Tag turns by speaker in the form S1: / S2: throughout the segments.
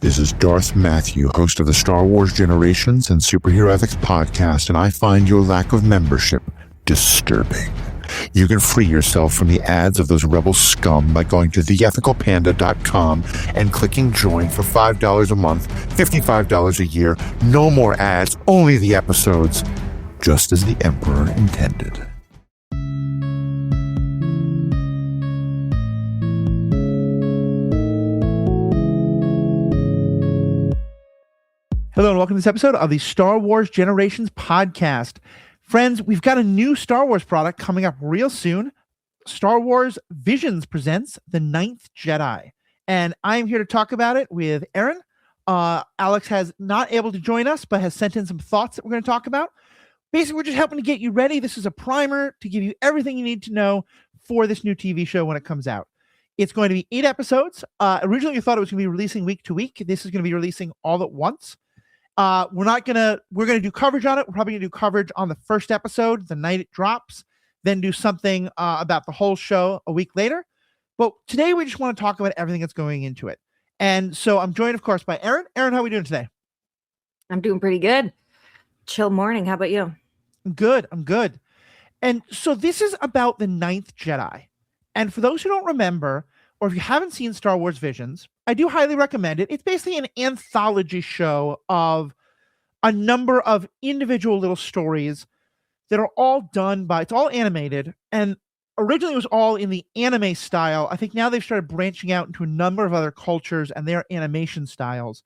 S1: This is Darth Matthew, host of the Star Wars Generations and Superhero Ethics podcast, and I find your lack of membership disturbing. You can free yourself from the ads of those rebel scum by going to theethicalpanda.com and clicking join for $5 a month, $55 a year. No more ads, only the episodes, just as the Emperor intended.
S2: Hello and welcome to this episode of the Star Wars Generations podcast. Friends, we've got a new Star Wars product coming up real soon. Star Wars Visions presents The Ninth Jedi. And I'm here to talk about it with Erin. Alex has not able to join us, but has sent in some thoughts that we're going to talk about. Basically, we're just helping to get you ready. This is a primer to give you everything you need to know for this new TV show when it comes out. It's going to be 8 episodes. Originally, you thought it was going to be releasing week to week. This is going to be releasing all at once. We're going to do coverage on it. We're probably going to do coverage on the first episode, the night it drops, then do something about the whole show a week later. But today we just want to talk about everything that's going into it. And so I'm joined, of course, by Erin. Erin, how are we doing today?
S3: I'm doing pretty good. Chill morning. How about you?
S2: I'm good. And so this is about the Ninth Jedi. And for those who don't remember, or if you haven't seen Star Wars Visions, I do highly recommend it. It's basically an anthology show of a number of individual little stories that are all done by, it's all animated, and originally it was all in the anime style. I think now they've started branching out into a number of other cultures and their animation styles.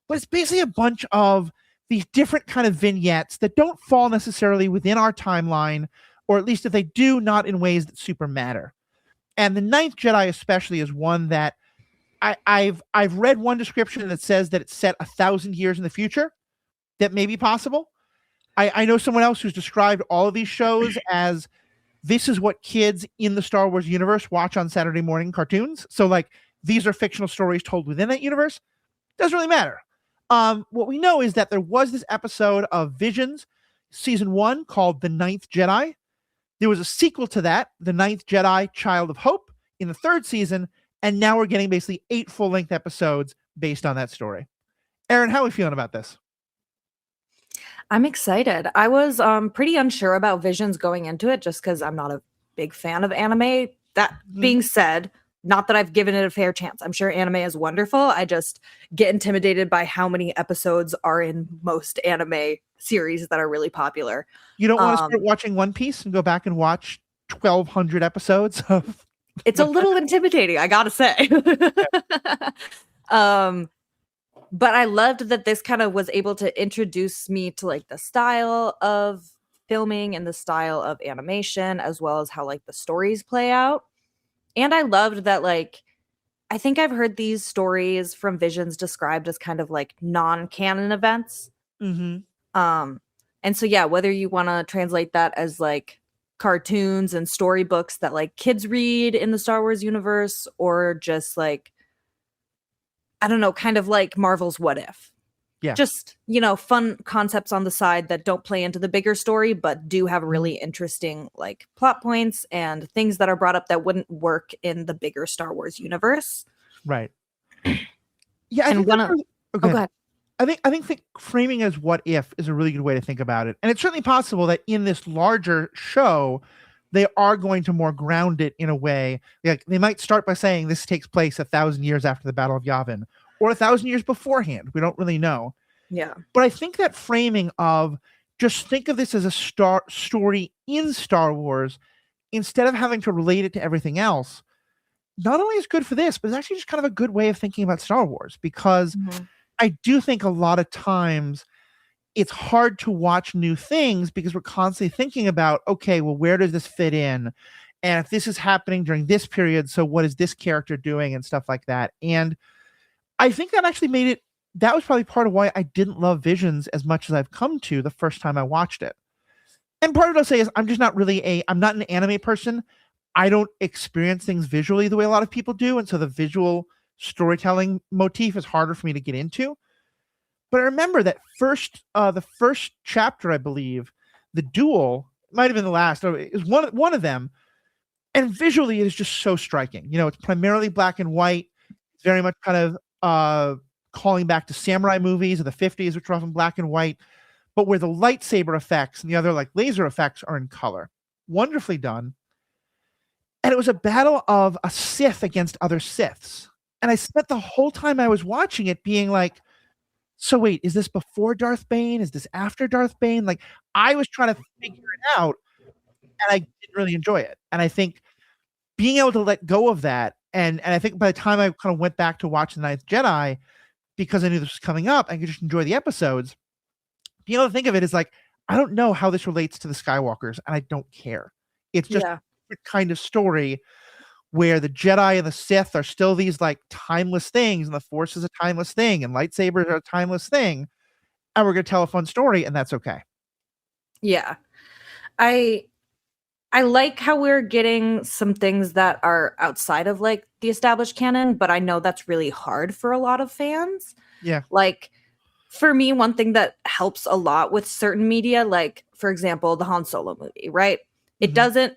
S2: But it's basically a bunch of these different kind of vignettes that don't fall necessarily within our timeline, or at least if they do, not in ways that super matter. And the Ninth Jedi especially is one that I've read one description that says that it's set 1,000 years in the future. That may be possible. I know someone else who's described all of these shows as this is what kids in the Star Wars universe watch on Saturday morning cartoons. So like these are fictional stories told within that universe. Doesn't really matter. What we know is that there was this episode of Visions, season 1, called The Ninth Jedi. There was a sequel to that, The Ninth Jedi, Child of Hope, in the 3rd season. And now we're getting basically 8 full-length episodes based on that story. Erin, how are we feeling about this?
S3: I'm excited. I was pretty unsure about Visions going into it just because I'm not a big fan of anime. That being said, not that I've given it a fair chance. I'm sure anime is wonderful. I just get intimidated by how many episodes are in most anime series that are really popular.
S2: You don't want to start watching One Piece and go back and watch 1,200 episodes of...
S3: It's a little intimidating, I gotta say. But I loved that this kind of was able to introduce me to like the style of filming and the style of animation, as well as how like the stories play out. And I loved that, like, I think I've heard these stories from Visions described as kind of like non-canon events.
S2: Mm-hmm.
S3: And so, yeah, whether you want to translate that as like cartoons and storybooks that like kids read in the Star Wars universe, or just like, I don't know, kind of like Marvel's What If.
S2: Yeah. Just,
S3: you know, fun concepts on the side that don't play into the bigger story, but do have really interesting like plot points and things that are brought up that wouldn't work in the bigger Star Wars universe.
S2: Right. Yeah.
S3: And go ahead.
S2: I think framing as what if is a really good way to think about it. And it's certainly possible that in this larger show, they are going to more ground it in a way. Like they might start by saying this takes place 1,000 years after the Battle of Yavin, or 1,000 years beforehand. We don't really know.
S3: Yeah.
S2: But I think that framing of just think of this as a story in Star Wars, instead of having to relate it to everything else, not only is good for this, but it's actually just kind of a good way of thinking about Star Wars, because I do think a lot of times it's hard to watch new things because we're constantly thinking about, okay, well, where does this fit in? And if this is happening during this period, so what is this character doing and stuff like that? And I think that actually made it, that was probably part of why I didn't love Visions as much as I've come to the first time I watched it. And part of it I'll say is I'm just not really I'm not an anime person. I don't experience things visually the way a lot of people do. And so the visual storytelling motif is harder for me to get into. But I remember that the first chapter, I believe, the duel, might have been the last, it was one of them. And visually it is just so striking. You know, it's primarily black and white. It's very much kind of calling back to samurai movies of the 50s, which were often black and white, but where the lightsaber effects and the other like laser effects are in color. Wonderfully done. And it was a battle of a Sith against other Siths. And I spent the whole time I was watching it being like, so wait, is this before Darth Bane? Is this after Darth Bane? Like, I was trying to figure it out, and I didn't really enjoy it. And I think being able to let go of that, and I think by the time I kind of went back to watch The Ninth Jedi, because I knew this was coming up, I could just enjoy the episodes. Being able to think of it as like, I don't know how this relates to the Skywalkers, and I don't care. It's just a kind of story where the Jedi and the Sith are still these like timeless things, and the Force is a timeless thing, and lightsabers are a timeless thing, and we're going to tell a fun story, and that's okay.
S3: Yeah. I like how we're getting some things that are outside of like the established canon, but I know that's really hard for a lot of fans.
S2: Yeah.
S3: Like for me, one thing that helps a lot with certain media, like for example, the Han Solo movie, right? It doesn't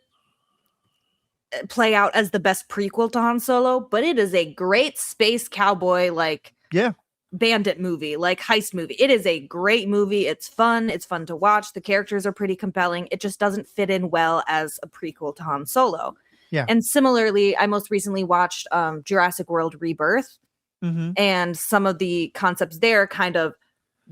S3: play out as the best prequel to Han Solo, but it is a great space cowboy, like bandit movie, like heist movie. It is a great movie. It's fun to watch. The characters are pretty compelling. It just doesn't fit in well as a prequel to Han Solo.
S2: Yeah.
S3: And similarly, I most recently watched Jurassic World Rebirth, and some of the concepts there kind of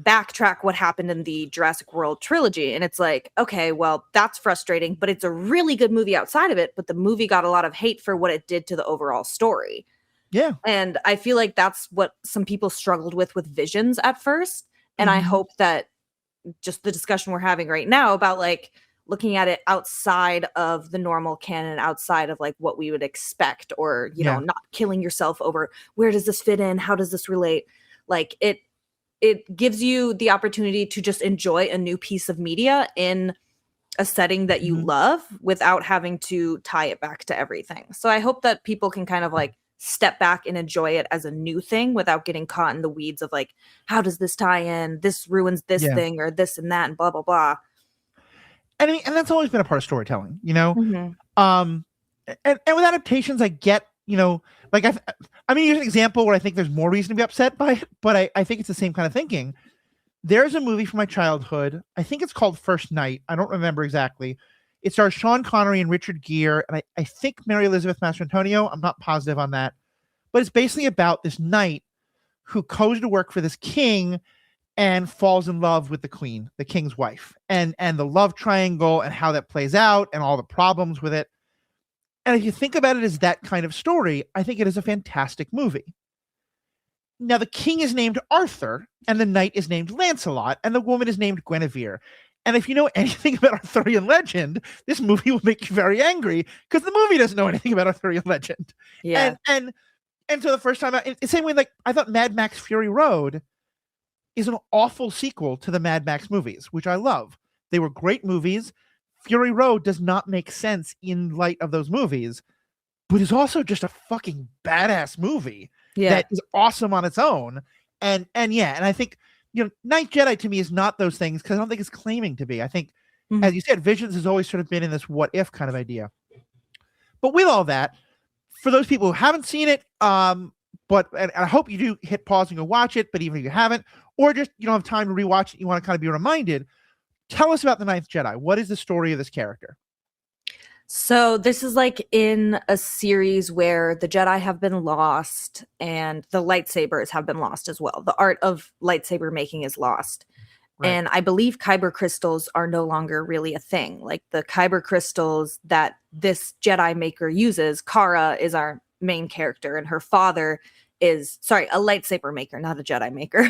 S3: backtrack what happened in the Jurassic World trilogy. And it's like, okay, well, that's frustrating, but it's a really good movie outside of it. But the movie got a lot of hate for what it did to the overall story.
S2: Yeah.
S3: And I feel like that's what some people struggled with Visions at first. And I hope that just the discussion we're having right now about like looking at it outside of the normal canon, outside of like what we would expect, or, you know, not killing yourself over where does this fit in? How does this relate? Like it gives you the opportunity to just enjoy a new piece of media in a setting that you love without having to tie it back to everything. So I hope that people can kind of like step back and enjoy it as a new thing without getting caught in the weeds of like, how does this tie in? This ruins this thing or this and that and blah, blah, blah.
S2: And I mean, and that's always been a part of storytelling, you know? And with adaptations, I get, you know, like I mean, here's an example where I think there's more reason to be upset by it, but I think it's the same kind of thinking. There's a movie from my childhood. I think it's called First Night. I don't remember exactly. It stars Sean Connery and Richard Gere, and I think Mary Elizabeth Mastrantonio. I'm not positive on that. But it's basically about this knight who goes to work for this king and falls in love with the queen, the king's wife, and the love triangle and how that plays out and all the problems with it. And if you think about it as that kind of story, I think it is a fantastic movie. Now, the king is named Arthur, and the knight is named Lancelot, and the woman is named Guinevere. And if you know anything about Arthurian legend, this movie will make you very angry because the movie doesn't know anything about Arthurian legend.
S3: Yeah.
S2: And so the first time, the same way, like I thought Mad Max Fury Road is an awful sequel to the Mad Max movies, which I love. They were great movies. Fury Road does not make sense in light of those movies, but is also just a fucking badass movie that is awesome on its own. And I think, you know, Ninth Jedi to me is not those things because I don't think it's claiming to be. I think, as you said, Visions has always sort of been in this what if kind of idea. But with all that, for those people who haven't seen it, and I hope you do hit pause and go watch it, but even if you haven't, or just you don't have time to rewatch it, you want to kind of be reminded, tell us about the Ninth Jedi. What is the story of this character?
S3: So this is like in a series where the Jedi have been lost and the lightsabers have been lost as well. The art of lightsaber making is lost. Right. And I believe kyber crystals are no longer really a thing. Like the kyber crystals that this Jedi maker uses, Kara is our main character, and her father is, a lightsaber maker, not a Jedi maker.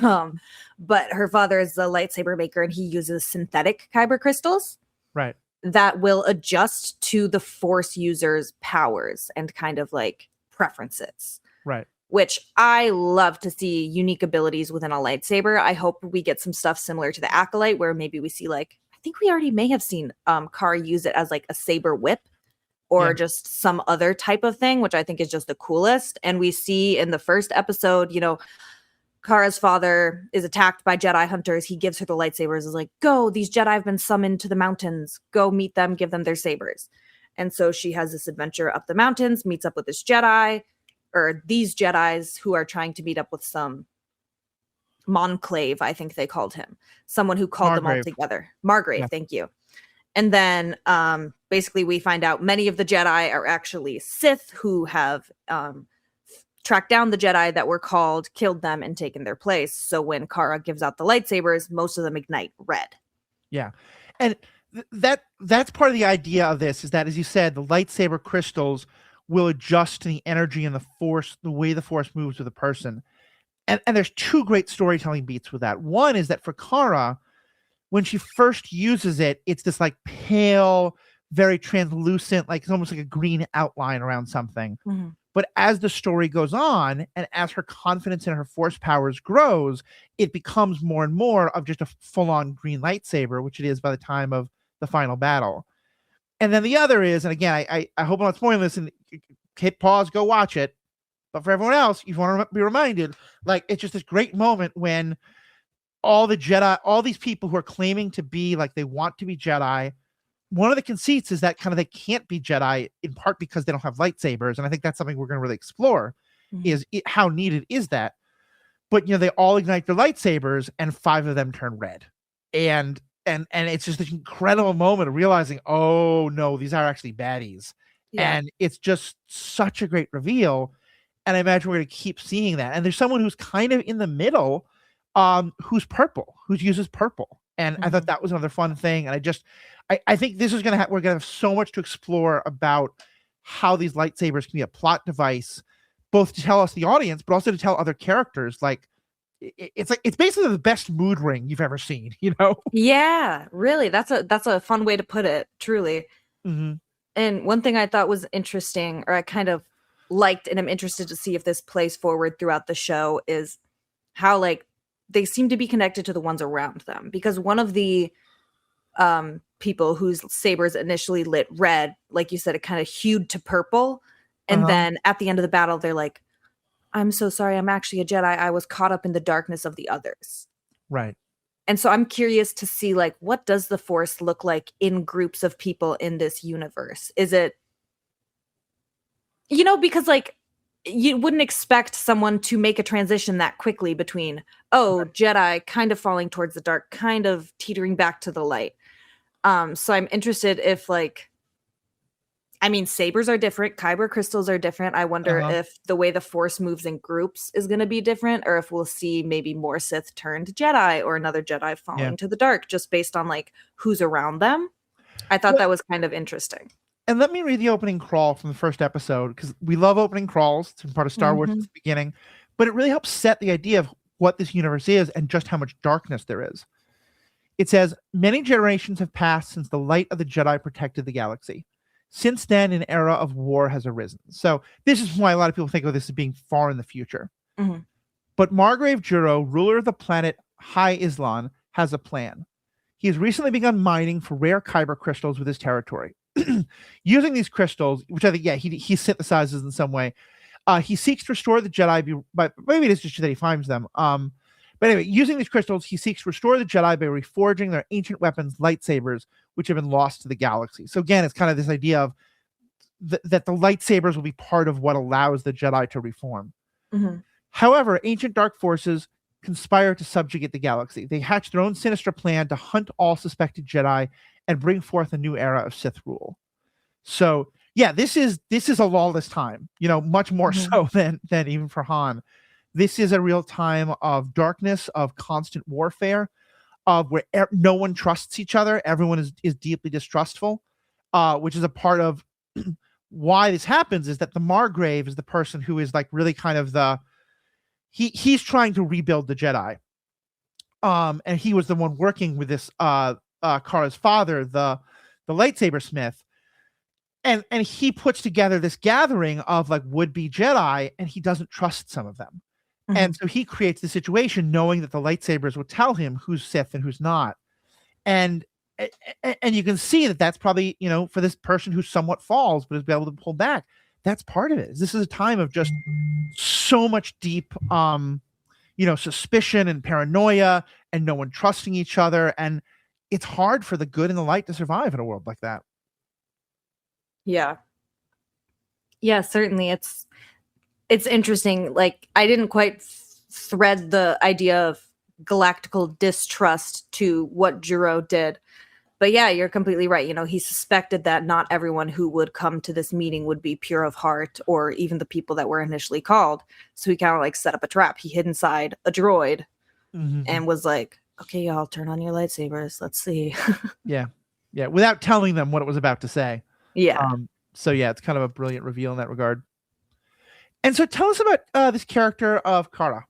S3: But her father is a lightsaber maker, and he uses synthetic kyber crystals.
S2: Right.
S3: That will adjust to the Force user's powers and kind of like preferences.
S2: Right.
S3: Which I love to see unique abilities within a lightsaber. I hope we get some stuff similar to the Acolyte where maybe we see like, I think we already may have seen Kara use it as like a saber whip or just some other type of thing, which I think is just the coolest. And we see in the first episode, you know, Kara's father is attacked by Jedi hunters. He gives her the lightsabers. Is like, go, these Jedi have been summoned to the mountains. Go meet them, give them their sabers. And so she has this adventure up the mountains, meets up with this Jedi, or these Jedis who are trying to meet up with some Monclave, I think they called him, someone who called them all
S2: Margrave.
S3: together. Margrave,
S2: Yeah.
S3: thank you. And then basically we find out many of the Jedi are actually Sith who have tracked down the Jedi that were called, killed them, and taken their place. So when Kara gives out the lightsabers, most of them ignite red.
S2: Yeah. And that's part of the idea of this, is that, as you said, the lightsaber crystals will adjust to the energy and the force, the way the force moves with a person. And there's two great storytelling beats with that. One is that for Kara, when she first uses it, it's this like pale, very translucent, like it's almost like a green outline around something.
S3: Mm-hmm.
S2: But as the story goes on, and as her confidence in her force powers grows, it becomes more and more of just a full-on green lightsaber, which it is by the time of the final battle. And then the other is, and again, I hope I'm not spoiling this, and hit pause, go watch it. But for everyone else, you want to be reminded, like, it's just this great moment when all the Jedi, all these people who are claiming to be, like, they want to be Jedi, one of the conceits is that kind of they can't be Jedi in part because they don't have lightsabers. And I think that's something we're going to really explore, is how needed is that. But, they all ignite their lightsabers and 5 of them turn red. And it's just this incredible moment of realizing, oh no, these are actually baddies. Yeah. And it's just such a great reveal. And I imagine we're going to keep seeing that. And there's someone who's kind of in the middle, who's purple, who uses purple. And I thought that was another fun thing. And I think this is going to we're going to have so much to explore about how these lightsabers can be a plot device, both to tell us, the audience, but also to tell other characters. Like, it's basically the best mood ring you've ever seen, Yeah,
S3: really. That's a fun way to put it, truly.
S2: Mm-hmm.
S3: And one thing I thought was interesting, or I kind of liked, and I'm interested to see if this plays forward throughout the show, is how, like, they seem to be connected to the ones around them. Because one of the people whose sabers initially lit red, like you said, it kind of hued to purple. And then at the end of the battle, they're like, I'm so sorry, I'm actually a Jedi. I was caught up in the darkness of the others.
S2: Right.
S3: And so I'm curious to see, like, what does the Force look like in groups of people in this universe? Is it, because, like, you wouldn't expect someone to make a transition that quickly between, Jedi kind of falling towards the dark, kind of teetering back to the light. So I'm interested if, like, sabers are different, kyber crystals are different. I wonder if the way the Force moves in groups is going to be different, or if we'll see maybe more Sith turned Jedi or another Jedi falling to the dark, just based on, like, who's around them. I thought that was kind of interesting.
S2: And let me read the opening crawl from the first episode, because we love opening crawls. It's been part of Star Wars since the beginning. But it really helps set the idea of what this universe is and just how much darkness there is. It says, many generations have passed since the light of the Jedi protected the galaxy. Since then, an era of war has arisen. So this is why a lot of people think of this as being far in the future. Mm-hmm. But Margrave Juro, ruler of the planet High Islan, has a plan. He has recently begun mining for rare kyber crystals with his territory. Using these crystals, which I think, he synthesizes in some way, he seeks to restore the Jedi, but maybe it is just that he finds them. But anyway, using these crystals, he seeks to restore the Jedi by reforging their ancient weapons, lightsabers, which have been lost to the galaxy. So again, it's kind of this idea of that the lightsabers will be part of what allows the Jedi to reform. Mm-hmm. However, ancient dark forces conspire to subjugate the galaxy. They hatch their own sinister plan to hunt all suspected Jedi and bring forth a new era of Sith rule. So yeah, this is a lawless time, much more so than even for Han. This is a real time of darkness, of constant warfare, of where no one trusts each other. Everyone is deeply distrustful, which is a part of why this happens, is that the Margrave is the person who is, like, really kind of he's trying to rebuild the Jedi. And he was the one working with this Kara's father, the lightsaber smith. And he puts together this gathering of, like, would-be Jedi, and he doesn't trust some of them. Mm-hmm. And so he creates the situation knowing that the lightsabers will tell him who's Sith and who's not. And you can see that that's probably, for this person who somewhat falls, but is able to pull back. That's part of it. This is a time of just so much deep, suspicion and paranoia and no one trusting each other. And it's hard for the good and the light to survive in a world like that.
S3: Yeah. Yeah, certainly. It's interesting. Like, I didn't quite thread the idea of galactical distrust to what Juro did. But yeah, you're completely right. You know, he suspected that not everyone who would come to this meeting would be pure of heart, or even the people that were initially called. So he kind of like set up a trap. He hid inside a droid and was like, okay, y'all, turn on your lightsabers. Let's see.
S2: Yeah. Without telling them what it was about to say.
S3: Yeah.
S2: So yeah, it's kind of a brilliant reveal in that regard. And so tell us about this character of Kara.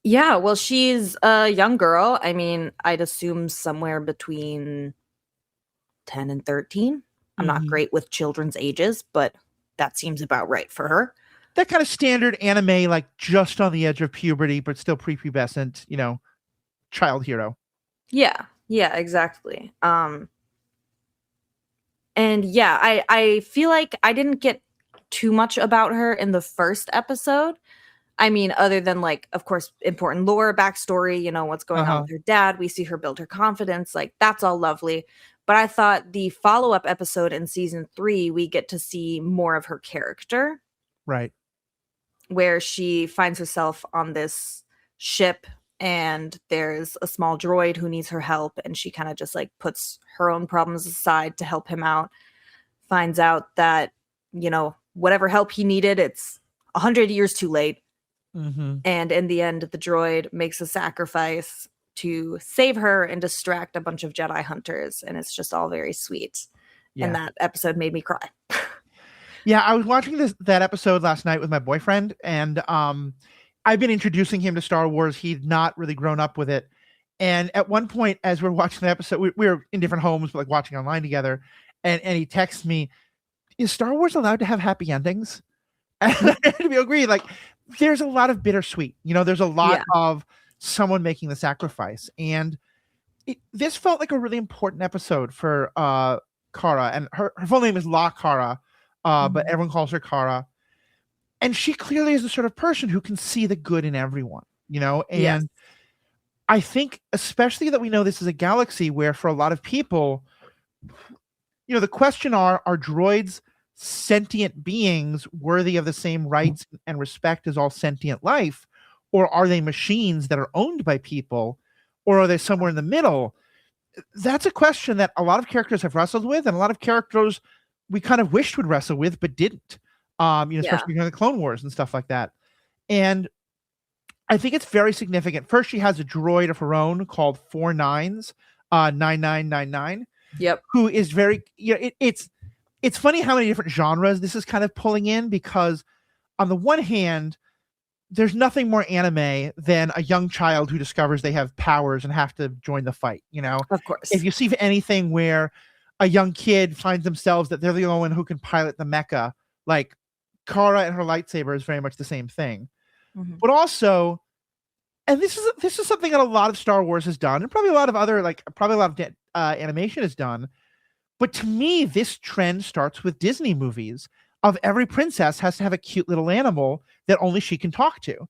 S3: Yeah, well, she's a young girl. I mean, I'd assume somewhere between 10 and 13. I'm not great with children's ages, but that seems about right for her.
S2: That kind of standard anime, like just on the edge of puberty, but still prepubescent, you know, child hero.
S3: Yeah, exactly. And yeah, I feel like I didn't get too much about her in the first episode. I mean, other than like, of course, important lore, backstory, you know, what's going on with her dad. We see her build her confidence. Like, that's all lovely. But I thought the follow-up episode in season 3, we get to see more of her character.
S2: Right.
S3: Where she finds herself on this ship and there's a small droid who needs her help. And she kind of just like puts her own problems aside to help him out. Finds out that, you know, whatever help he needed, it's 100 years too late. And in the end, the droid makes a sacrifice to save her and distract a bunch of Jedi hunters. And it's just all very sweet. Yeah. And that episode made me cry.
S2: Yeah, I was watching that episode last night with my boyfriend. And I've been introducing him to Star Wars. He'd not really grown up with it. And at one point, as we're watching the episode, we were in different homes, but like watching online together. And he texts me, is Star Wars allowed to have happy endings? And we agree, like, there's a lot of bittersweet, you know, there's a lot of someone making the sacrifice. And this felt like a really important episode for Kara. And her full name is La Kara, but everyone calls her Kara. And she clearly is the sort of person who can see the good in everyone, you know? And I think especially that we know this is a galaxy where for a lot of people, you know, the question are droids sentient beings worthy of the same rights and respect as all sentient life, or are they machines that are owned by people, or are they somewhere in the middle? That's a question that a lot of characters have wrestled with, and a lot of characters we kind of wished would wrestle with but didn't, you know, especially during the Clone Wars and stuff like that. And I think it's very significant. First, she has a droid of her own called 49s 9999. Who is very, you know, it's funny how many different genres this is kind of pulling in, because on the one hand, there's nothing more anime than a young child who discovers they have powers and have to join the fight, you know?
S3: Of course.
S2: If you see anything where a young kid finds themselves that they're the only one who can pilot the mecha, like Kara and her lightsaber is very much the same thing. But also, and this is something that a lot of Star Wars has done, and probably a lot of other, like probably a lot of animation has done. But to me, this trend starts with Disney movies of every princess has to have a cute little animal that only she can talk to.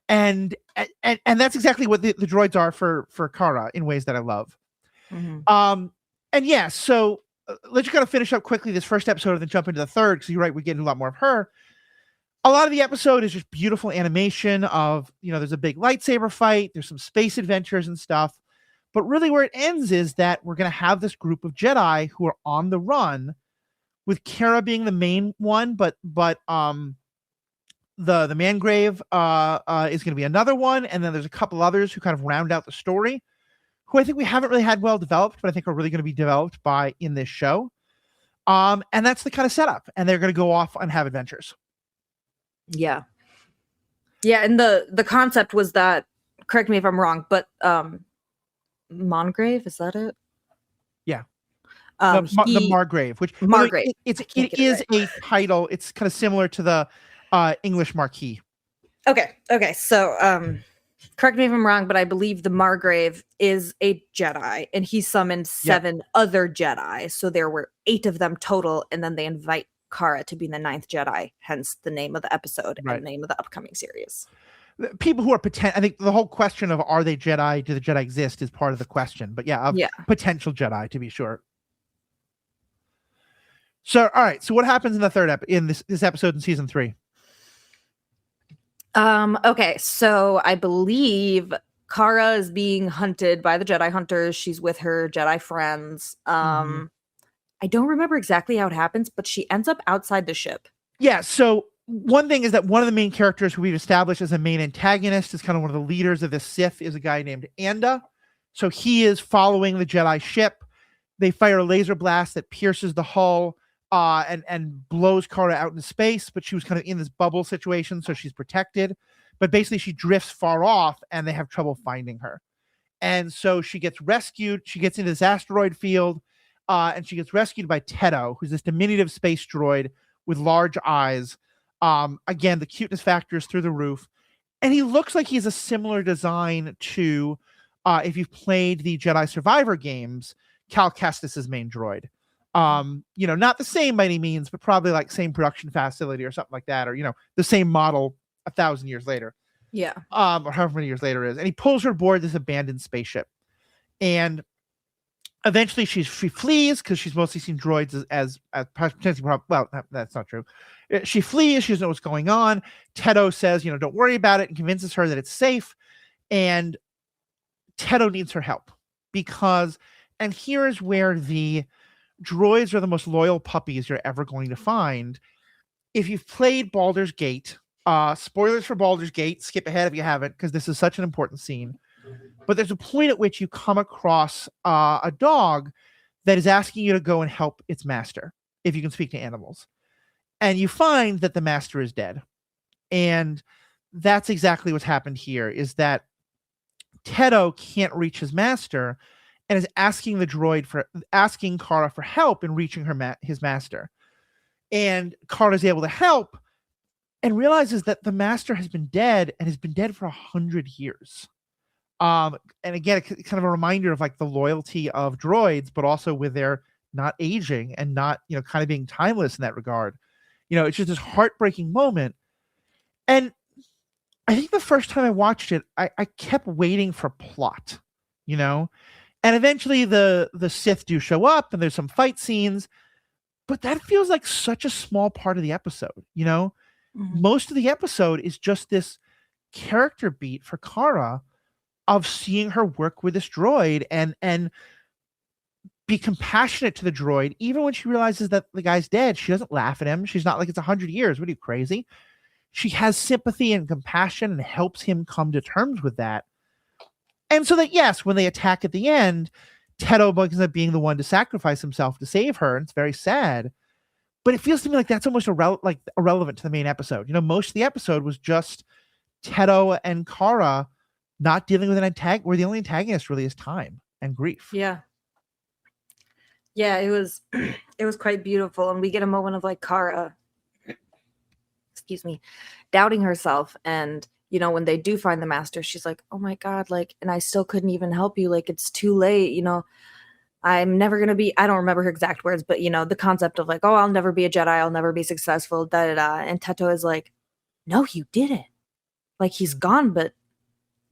S2: And that's exactly what the droids are for Kara in ways that I love. And yeah, so let's just kind of finish up quickly this first episode and then jump into the third, because you're right, we get into a lot more of her. A lot of the episode is just beautiful animation of, you know, there's a big lightsaber fight, there's some space adventures and stuff. But really where it ends is that we're going to have this group of Jedi who are on the run, with Kara being the main one, but the Mangrave is going to be another one. And then there's a couple others who kind of round out the story, who I think we haven't really had well developed, but I think are really going to be developed in this show. And that's the kind of setup. And they're going to go off and have adventures.
S3: Yeah. Yeah. And the concept was that, correct me if I'm wrong, but Mongrave, is that it?
S2: Yeah. The Margrave, which
S3: Margrave.
S2: It is a title. It's kind of similar to the English Marquis.
S3: Okay. So correct me if I'm wrong, but I believe the Margrave is a Jedi, and he summoned 7 other Jedi. So there were 8 of them total, and then they invite Kara to be the 9th Jedi, hence the name of the episode and the name of the upcoming series.
S2: People who are I think the whole question of are they Jedi, do the Jedi exist, is part of the question. But potential Jedi, to be sure. So, all right. So what happens in the third in this episode in season 3?
S3: Okay, so I believe Kara is being hunted by the Jedi Hunters. She's with her Jedi friends. I don't remember exactly how it happens, but she ends up outside the ship.
S2: Yeah, so one thing is that one of the main characters who we've established as a main antagonist is kind of one of the leaders of the Sith is a guy named Anda. So he is following the Jedi ship. They fire a laser blast that pierces the hull and blows Kara out into space, but she was kind of in this bubble situation, so she's protected. But basically she drifts far off and they have trouble finding her. And so she gets rescued. She gets into this asteroid field and she gets rescued by Teto, who's this diminutive space droid with large eyes. Again, the cuteness factor is through the roof. And he looks like he's a similar design to, if you've played the Jedi Survivor games, Cal Kestis' main droid. Not the same by any means, but probably like same production facility or something like that, or, the same model 1,000 years later.
S3: Yeah.
S2: Or however many years later it is. And he pulls her aboard this abandoned spaceship. And eventually she flees because she's mostly seen droids as potentially, well, that's not true. She flees. She doesn't know what's going on. Teto says, don't worry about it, and convinces her that it's safe. And Teto needs her help because, and here is where the droids are the most loyal puppies you're ever going to find. If you've played Baldur's Gate, spoilers for Baldur's Gate, skip ahead if you haven't, because this is such an important scene. But there's a point at which you come across a dog that is asking you to go and help its master, if you can speak to animals. And you find that the master is dead. And that's exactly what's happened here, is that Teto can't reach his master and is asking Kara for help in reaching his master. And Kara is able to help and realizes that the master has been dead and has been dead for 100 years. And again, kind of a reminder of like the loyalty of droids, but also with their not aging and not, kind of being timeless in that regard. It's just this heartbreaking moment. And I think the first time I watched it, I kept waiting for plot, and eventually the Sith do show up and there's some fight scenes, but that feels like such a small part of the episode.
S3: Mm-hmm.
S2: Most of the episode is just this character beat for Kara of seeing her work with this droid and be compassionate to the droid. Even when she realizes that the guy's dead, she doesn't laugh at him. She's not like, it's 100 years. What are you, crazy? She has sympathy and compassion and helps him come to terms with that. And so that, yes, when they attack at the end, Teto ends up being the one to sacrifice himself to save her. And it's very sad. But it feels to me like that's almost irrelevant to the main episode. Most of the episode was just Teto and Kara not dealing with an antagonist, where the only antagonist really is time and grief.
S3: Yeah. Yeah, it was quite beautiful. And we get a moment of like Kara, doubting herself. And, when they do find the master, she's like, oh my God, like, and I still couldn't even help you. Like, it's too late, I'm never going to be, I don't remember her exact words, but the concept of like, oh, I'll never be a Jedi. I'll never be successful. And Teto is like, no, you didn't. Like, he's gone, but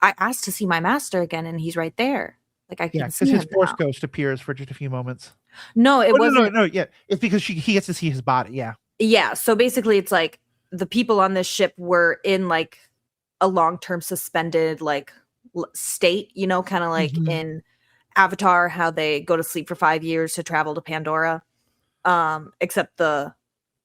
S3: I asked to see my master again, and he's right there. Like, I can see him.
S2: Because his Force ghost appears for just a few moments.
S3: No, it wasn't.
S2: No. Yeah, it's because he gets to see his body. Yeah.
S3: Yeah. So basically, it's like the people on this ship were in like a long-term suspended like state. Kind of like in Avatar, how they go to sleep for 5 years to travel to Pandora. Except the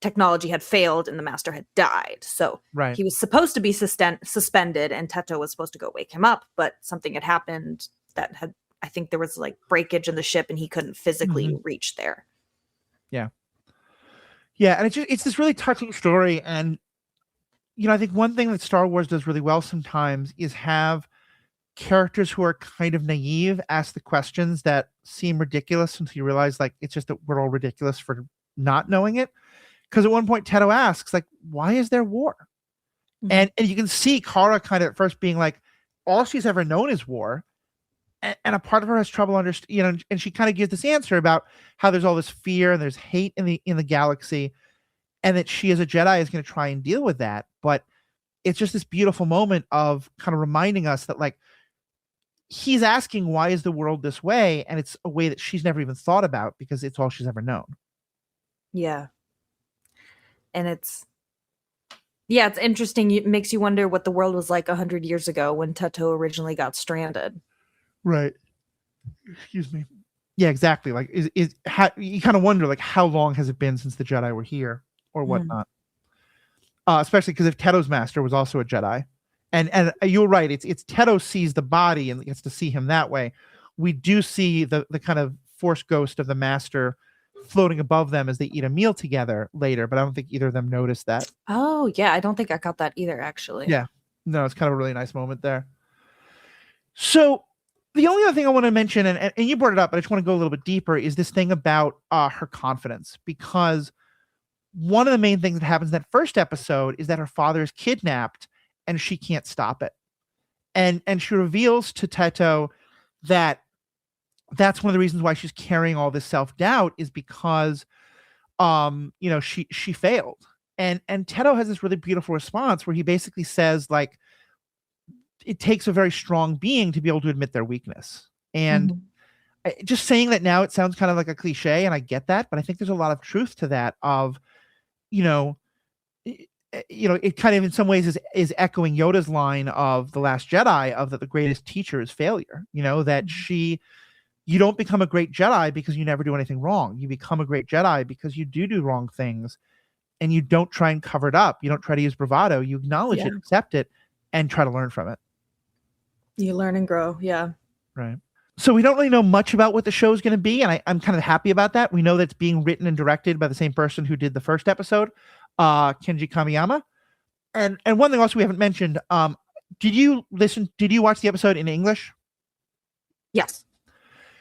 S3: technology had failed and the master had died. So he was supposed to be suspended, and Teto was supposed to go wake him up, but something had happened that had, I think there was like breakage in the ship and he couldn't physically reach there.
S2: Yeah. Yeah. And it's this really touching story. And, I think one thing that Star Wars does really well sometimes is have characters who are kind of naive ask the questions that seem ridiculous until you realize like it's just that we're all ridiculous for not knowing it. Because at one point Teto asks, like, why is there war? And you can see Kara kind of at first being like, all she's ever known is war. And a part of her has trouble understanding, and she kind of gives this answer about how there's all this fear and there's hate in the galaxy, and that she as a Jedi is going to try and deal with that. But it's just this beautiful moment of kind of reminding us that like, he's asking, why is the world this way? And it's a way that she's never even thought about because it's all she's ever known.
S3: Yeah. And it's, Yeah, it's interesting. It makes you wonder what the world was like 100 years ago when Teto originally got stranded.
S2: Right. Excuse me. Yeah, exactly. Like, you kind of wonder, like, how long has it been since the Jedi were here or whatnot? Especially because if Teto's master was also a Jedi, and you were right, it's Teto sees the body and gets to see him that way. We do see the kind of force ghost of the master floating above them as they eat a meal together later, but I don't think either of them noticed that.
S3: Oh, yeah. I don't think I got that either, actually.
S2: Yeah. No, it's kind of a really nice moment there. So the only other thing I want to mention, and you brought it up, but I just want to go a little bit deeper, is this thing about her confidence. Because one of the main things that happens in that first episode is that her father is kidnapped and she can't stop it. And she reveals to Teto that that's one of the reasons why she's carrying all this self-doubt is because she failed. And Teto has this really beautiful response where he basically says, like, it takes a very strong being to be able to admit their weakness. And just saying that now, it sounds kind of like a cliche, and I get that, but I think there's a lot of truth to that of, it kind of in some ways is echoing Yoda's line of The Last Jedi of that the greatest teacher is failure, that you don't become a great Jedi because you never do anything wrong. You become a great Jedi because you do wrong things and you don't try and cover it up. You don't try to use bravado. You acknowledge it, accept it, and try to learn from it.
S3: You learn and grow. Yeah.
S2: Right. So we don't really know much about what the show is going to be, and I'm kind of happy about that. We know that it's being written and directed by the same person who did the first episode, Kenji Kamiyama. And one thing also we haven't mentioned, did you watch the episode in English?
S3: Yes.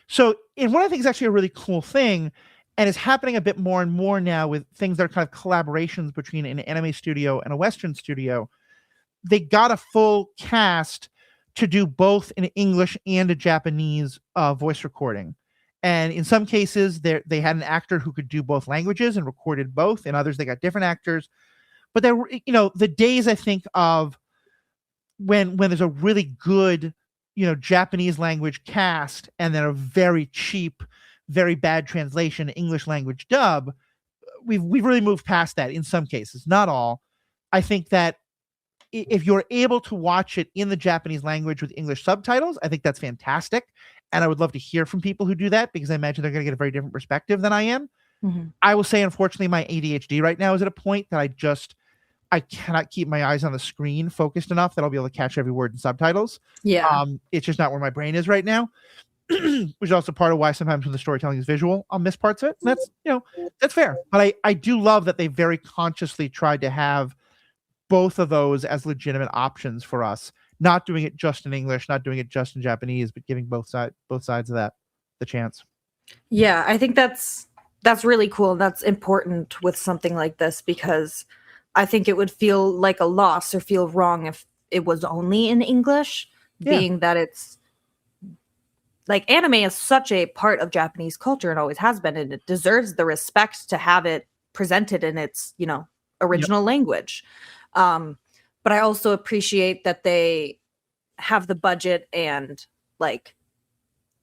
S2: So, and one I think is actually a really cool thing, and is happening a bit more and more now with things that are kind of collaborations between an anime studio and a Western studio. They got a full cast to do both an English and a Japanese voice recording. And in some cases, they had an actor who could do both languages and recorded both. In others, they got different actors. But there were, the days, I think, of when there's a really good, Japanese language cast and then a very cheap, very bad translation English language dub, we've really moved past that in some cases, not all. I think that if you're able to watch it in the Japanese language with English subtitles, I think that's fantastic. And I would love to hear from people who do that, because I imagine they're going to get a very different perspective than I am. I will say, unfortunately, my ADHD right now is at a point that I cannot keep my eyes on the screen focused enough that I'll be able to catch every word in subtitles.
S3: Yeah.
S2: It's just not where my brain is right now, which is also part of why sometimes when the storytelling is visual, I'll miss parts of it. And that's fair. But I do love that they very consciously tried to have both of those as legitimate options for us, not doing it just in English, not doing it just in Japanese, but giving both sides of that the chance.
S3: Yeah, I think that's really cool. That's important with something like this, because I think it would feel like a loss or feel wrong if it was only in English, being that it's like anime is such a part of Japanese culture and always has been, and it deserves the respect to have it presented in its, original language. But I also appreciate that they have the budget and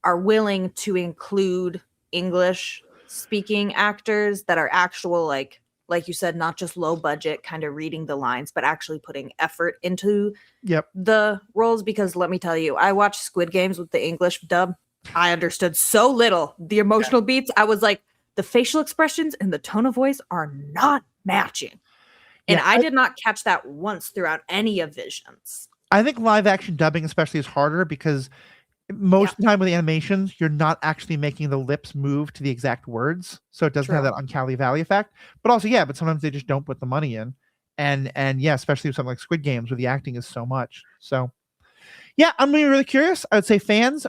S3: are willing to include English speaking actors that are actual, like you said, not just low budget kind of reading the lines, but actually putting effort into the roles. Because let me tell you, I watched Squid Games with the English dub. I understood so little. The emotional beats, I was like, the facial expressions and the tone of voice are not matching. And I did not catch that once throughout any of Visions.
S2: I think live action dubbing especially is harder because most of the time with the animations, you're not actually making the lips move to the exact words. So it doesn't have that uncanny valley effect. But also, but sometimes they just don't put the money in. And especially with something like Squid Games where the acting is so much. So I'm really curious. I would say fans,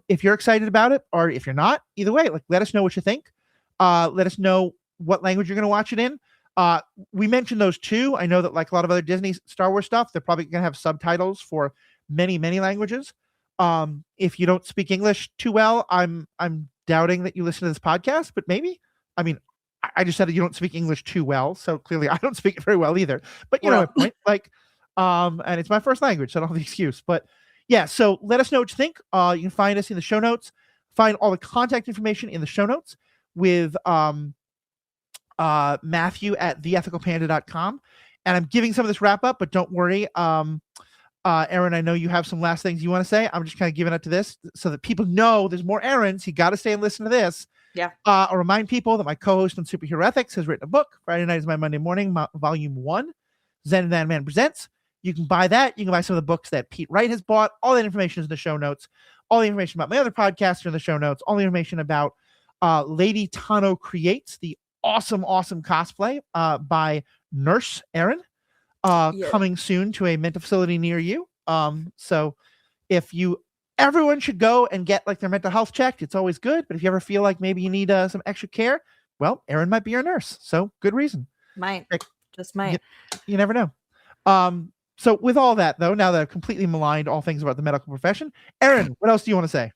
S2: if you're excited about it or if you're not, either way, let us know what you think. Let us know what language you're going to watch it in. We mentioned those two. I know that like a lot of other Disney Star Wars stuff, they're probably going to have subtitles for many, many languages. If you don't speak English too well, I'm doubting that you listen to this podcast, but maybe. I mean, I just said that you don't speak English too well, so clearly I don't speak it very well either. But you know my point. And it's my first language, so I don't have the excuse. But so let us know what you think. You can find us in the show notes. Find all the contact information in the show notes with Matthew at theethicalpanda.com. And I'm giving some of this wrap up, but don't worry. Erin, I know you have some last things you want to say. I'm just kind of giving it to this so that people know there's more Erins. You got to stay and listen to this.
S3: Yeah.
S2: I'll remind people that my co-host on Superhero Ethics has written a book. Friday Night is My Monday Morning, Volume 1, Zen and That Man Presents. You can buy that. You can buy some of the books that Pete Wright has bought. All that information is in the show notes. All the information about my other podcasts are in the show notes. All the information about Lady Tano Creates, the awesome cosplay by Nurse Erin, coming soon to a mental facility near you. So if everyone should go and get like their mental health checked. It's always good. But if you ever feel like maybe you need some extra care, well, Erin might be your nurse. So good reason.
S3: Might.
S2: You never know. So with all that, though, now that I've completely maligned all things about the medical profession, Erin, what else do you want to say?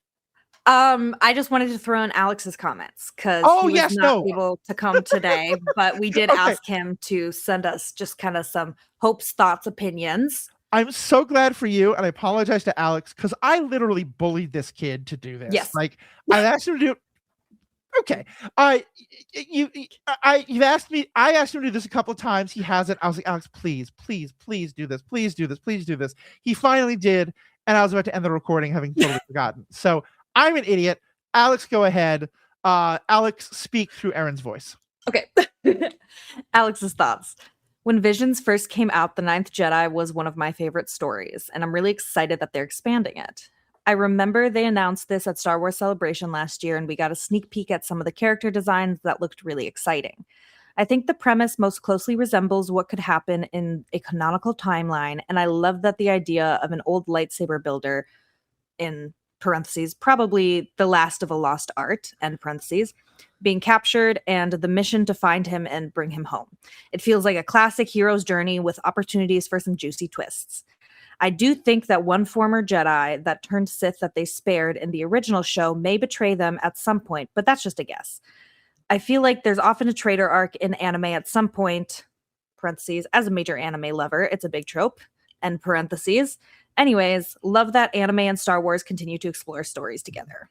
S3: I just wanted to throw in Alex's comments because he was not able to come today, but we did ask him to send us just kind of some hopes, thoughts, opinions.
S2: I'm so glad for you, and I apologize to Alex because I literally bullied this kid to do this.
S3: Yes.
S2: Like I asked him to do. Okay. You've asked me. I asked him to do this a couple of times. He hasn't. I was like, Alex, please do this. Please do this. He finally did, and I was about to end the recording having totally forgotten. So I'm an idiot. Alex, go ahead. Alex, speak through Erin's voice.
S3: Okay. Alex's thoughts. When Visions first came out, The Ninth Jedi was one of my favorite stories, and I'm really excited that they're expanding it. I remember they announced this at Star Wars Celebration last year, and we got a sneak peek at some of the character designs that looked really exciting. I think the premise most closely resembles what could happen in a canonical timeline, and I love that the idea of an old lightsaber builder, in parentheses, probably the last of a lost art, end parentheses, being captured and the mission to find him and bring him home. It feels like a classic hero's journey with opportunities for some juicy twists. I do think that one former Jedi that turned Sith that they spared in the original show may betray them at some point, but that's just a guess. I feel like there's often a traitor arc in anime at some point, parentheses, as a major anime lover, it's a big trope, end parentheses. Anyways, love that anime and Star Wars continue to explore stories together.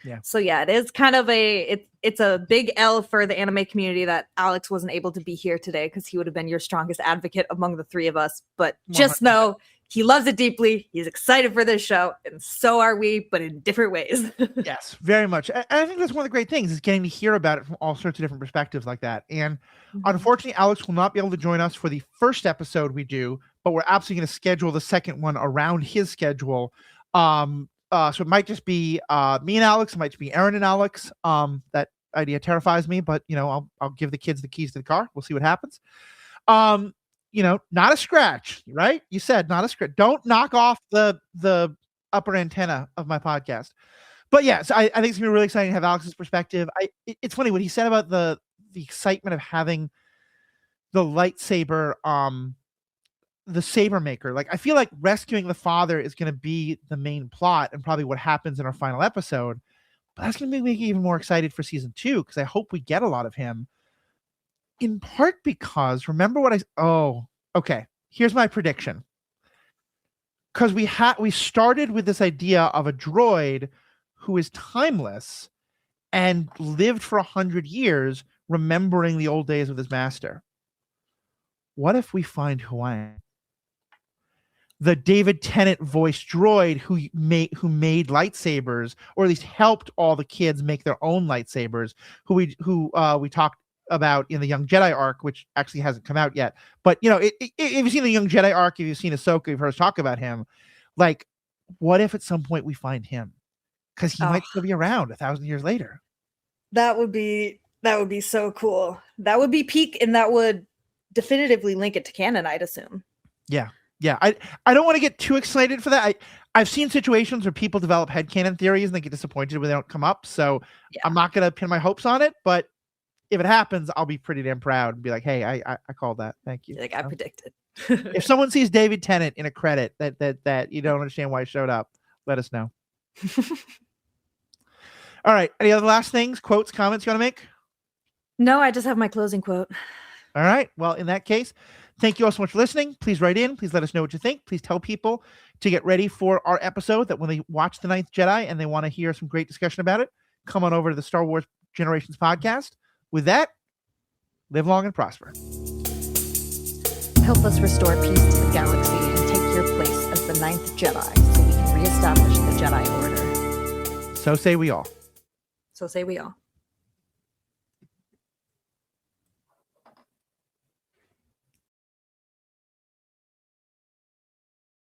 S2: Yeah.
S3: So yeah, it is kind of it's a big L for the anime community that Alex wasn't able to be here today because he would have been your strongest advocate among the three of us. But just know he loves it deeply. He's excited for this show, and so are we, but in different ways.
S2: Yes, very much. And I think that's one of the great things is getting to hear about it from all sorts of different perspectives like that. And unfortunately, Alex will not be able to join us for the first episode we do, but we're absolutely going to schedule the second one around his schedule. So it might just be me and Alex. It might just be Erin and Alex. That idea terrifies me, but I'll give the kids the keys to the car. We'll see what happens. Not a scratch, right? You said not a scratch. Don't knock off the upper antenna of my podcast. But yeah, so I think it's gonna be really exciting to have Alex's perspective. It's funny what he said about the excitement of having the lightsaber, the saber maker. Like I feel like rescuing the father is going to be the main plot and probably what happens in our final episode. But that's going to make me even more excited for season 2 because I hope we get a lot of him. In part because remember what okay. Here's my prediction. Because we started with this idea of a droid who is timeless and lived for 100 years, remembering the old days with his master. What if we find who I am? The David Tennant voiced droid who made lightsabers, or at least helped all the kids make their own lightsabers, who we talked about in the Young Jedi arc, which actually hasn't come out yet. But if you've seen the Young Jedi arc, if you've seen Ahsoka, you've heard us talk about him. Like, what if at some point we find him? Because he might still be around 1,000 years later.
S3: That would be so cool. That would be peak, and that would definitively link it to canon, I'd assume.
S2: Yeah. I don't want to get too excited for that. I've seen situations where people develop headcanon theories and they get disappointed when they don't come up. So yeah. I'm not going to pin my hopes on it, but if it happens, I'll be pretty damn proud and be like, hey, I called that. Thank you.
S3: Like I predicted.
S2: If someone sees David Tennant in a credit that you don't understand why he showed up, let us know. All right. Any other last things, quotes, comments you want to make?
S3: No, I just have my closing quote.
S2: All right. Well, in that case, thank you all so much for listening. Please write in. Please let us know what you think. Please tell people to get ready for our episode that when they watch The Ninth Jedi and they want to hear some great discussion about it, come on over to the Star Wars Generations podcast. With that, live long and prosper.
S3: Help us restore peace to the galaxy and take your place as the Ninth Jedi so we can reestablish the Jedi Order.
S2: So say we all.
S3: So say we all.